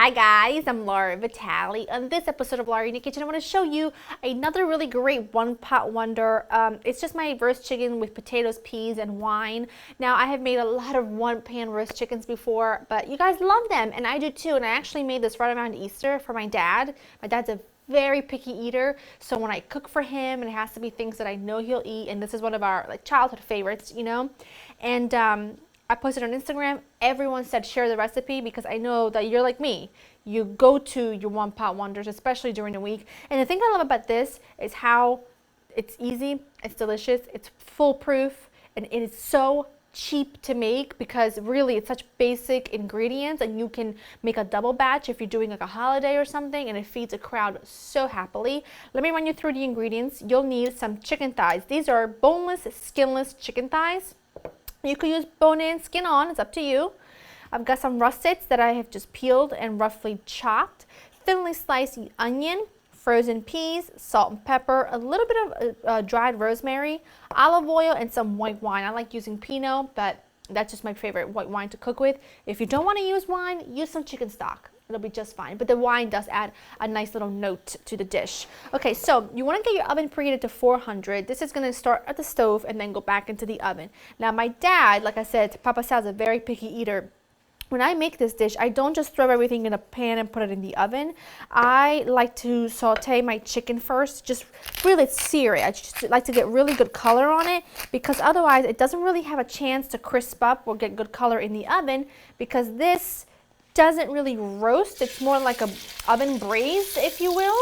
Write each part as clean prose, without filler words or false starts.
Hi guys, I'm Laura Vitale. On this episode of Laura in the Kitchen, I want to show you another really great one-pot wonder. It's just my roast chicken with potatoes, peas, and wine. Now, I have made a lot of one-pan roast chickens before, but you guys love them, and I do too. And I actually made this right around Easter for my dad. My dad's a very picky eater, so when I cook for him, and it has to be things that I know he'll eat, and this is one of our childhood favorites, you know. And I posted on Instagram. Everyone said share the recipe because I know that you're like me. You go to your one pot wonders, especially during the week. And the thing I love about this is how it's easy, it's delicious, it's foolproof, and it is so cheap to make because really it's such basic ingredients, and you can make a double batch if you're doing like a holiday or something, and it feeds a crowd so happily. Let me run you through the ingredients. You'll need some chicken thighs. These are boneless, skinless chicken thighs. You could use bone in, skin on, it's up to you. I've got some russets that I have just peeled and roughly chopped, thinly sliced onion, frozen peas, salt and pepper, a little bit of dried rosemary, olive oil, and some white wine. I like using Pinot, but that's just my favorite white wine to cook with. If you don't want to use wine, use some chicken stock. It'll be just fine. But the wine does add a nice little note to the dish. Okay, so you want to get your oven preheated to 400. This is going to start at the stove and then go back into the oven. Now, my dad, like I said, Papa Sal's a very picky eater. When I make this dish, I don't just throw everything in a pan and put it in the oven. I like to saute my chicken first, just really sear it. I just like to get really good color on it because otherwise it doesn't really have a chance to crisp up or get good color in the oven because this doesn't really roast. It's more like a oven braise, if you will,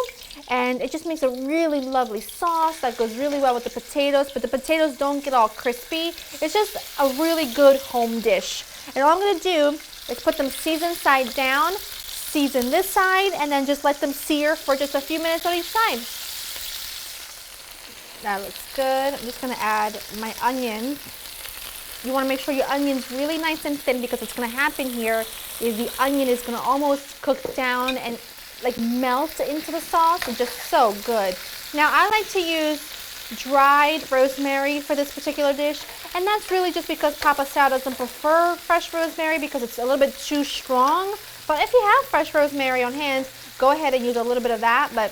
and it just makes a really lovely sauce that goes really well with the potatoes, but the potatoes don't get all crispy. It's just a really good home dish. And all I'm going to do is put them seasoned side down, season this side, and then just let them sear for just a few minutes on each side. That looks good. I'm just going to add my onions. You want to make sure your onion's really nice and thin because what's going to happen here is the onion is going to almost cook down and like melt into the sauce. It's just so good. Now I like to use dried rosemary for this particular dish, and that's really just because Papa Sal doesn't prefer fresh rosemary because it's a little bit too strong. But if you have fresh rosemary on hand, go ahead and use a little bit of that. But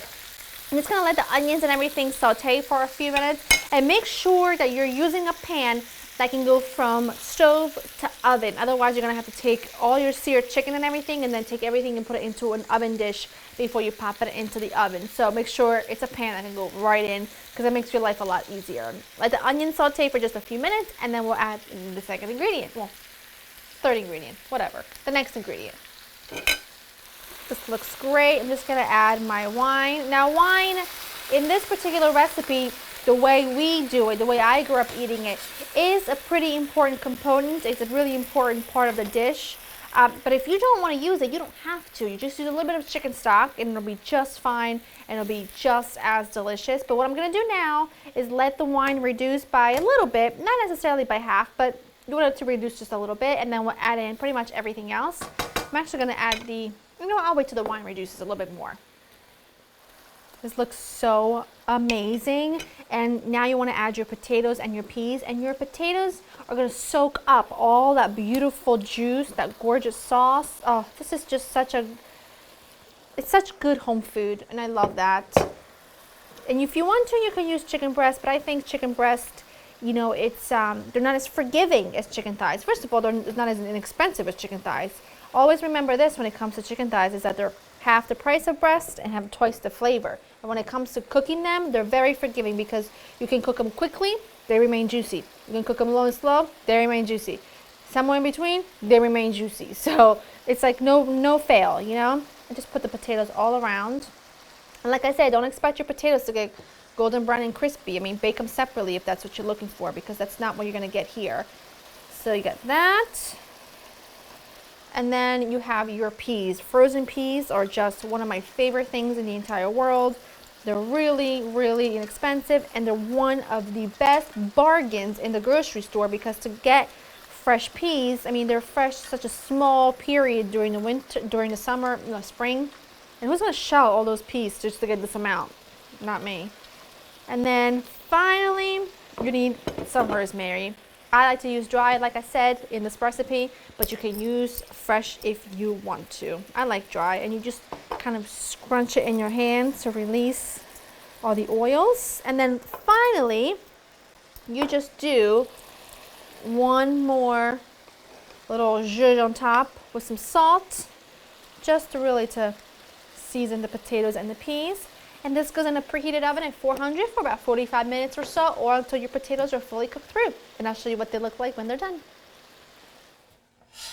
I'm just going to let the onions and everything saute for a few minutes, and make sure that you're using a pan that can go from stove to oven. Otherwise, you're gonna have to take all your seared chicken and everything and then take everything and put it into an oven dish before you pop it into the oven. So make sure it's a pan that can go right in because it makes your life a lot easier. Let the onion saute for just a few minutes and then we'll add the second ingredient. Well, third ingredient, whatever. The next ingredient. This looks great. I'm just gonna add my wine. Now wine, in this particular recipe, the way we do it, the way I grew up eating it, is a pretty important component. It's a really important part of the dish. But if you don't want to use it, you don't have to. You just use a little bit of chicken stock and it'll be just fine and it'll be just as delicious. But what I'm going to do now is let the wine reduce by a little bit, not necessarily by half, but you want it to reduce just a little bit, and then we'll add in pretty much everything else. I'm actually going to add I'll wait till the wine reduces a little bit more. This looks so amazing. And now you want to add your potatoes and your peas, and your potatoes are going to soak up all that beautiful juice, that gorgeous sauce. Oh, this is just it's such good home food, and I love that. And if you want to, you can use chicken breast, but I think chicken breast, you know, it's they're not as forgiving as chicken thighs. First of all, they're not as inexpensive as chicken thighs. Always remember this when it comes to chicken thighs, is that they're half the price of breast and have twice the flavor. And when it comes to cooking them, they're very forgiving because you can cook them quickly, they remain juicy. You can cook them low and slow, they remain juicy. Somewhere in between, they remain juicy. So it's like no fail, you know? I just put the potatoes all around. And like I said, don't expect your potatoes to get golden brown and crispy. I mean, bake them separately if that's what you're looking for, because that's not what you're gonna get here. So you got that. And then you have your peas. Frozen peas are just one of my favorite things in the entire world. They're really, really inexpensive, and they're one of the best bargains in the grocery store because to get fresh peas, I mean, they're fresh such a small period during the winter, during the summer, spring. And who's gonna shell all those peas just to get this amount? Not me. And then finally, you need some rosemary. I like to use dry, like I said, in this recipe, but you can use fresh if you want to. I like dry, and you just kind of scrunch it in your hand to release all the oils. And then finally, you just do one more little zhuzh on top with some salt, just to really to season the potatoes and the peas. And this goes in a preheated oven at 400 for about 45 minutes or so, or until your potatoes are fully cooked through. And I'll show you what they look like when they're done.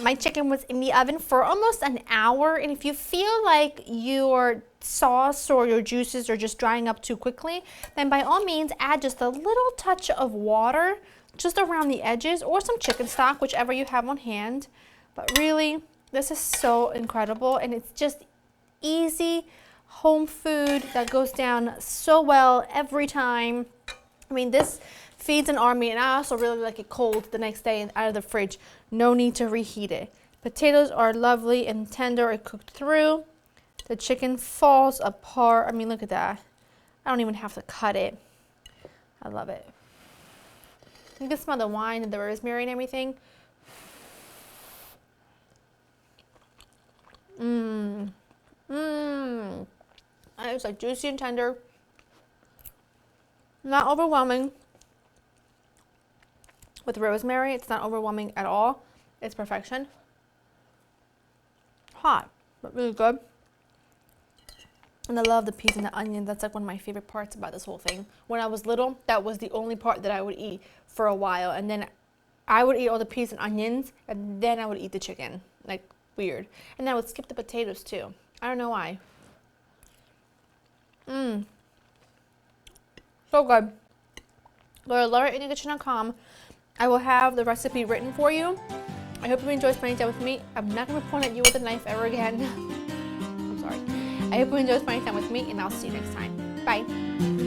My chicken was in the oven for almost an hour, and if you feel like your sauce or your juices are just drying up too quickly, then by all means add just a little touch of water just around the edges, or some chicken stock, whichever you have on hand. But really, this is so incredible, and it's just easy home food that goes down so well every time. I mean, this feeds an army, and I also really like it cold the next day and out of the fridge. No need to reheat it. Potatoes are lovely and tender and cooked through. The chicken falls apart. I mean, look at that. I don't even have to cut it. I love it. You can smell the wine and the rosemary and everything. Mmm. Mmm. It's like juicy and tender. Not overwhelming. With rosemary, it's not overwhelming at all. It's perfection. Hot, but really good. And I love the peas and the onion. That's like one of my favorite parts about this whole thing. When I was little, that was the only part that I would eat for a while. And then I would eat all the peas and onions, and then I would eat the chicken. Like, weird. And then I would skip the potatoes too. I don't know why. Mmm. So good. Go to laurainthekitchen.com. I will have the recipe written for you. I hope you enjoy spending time with me. I'm not going to point at you with a knife ever again. I'm sorry. I hope you enjoy spending time with me, and I'll see you next time. Bye.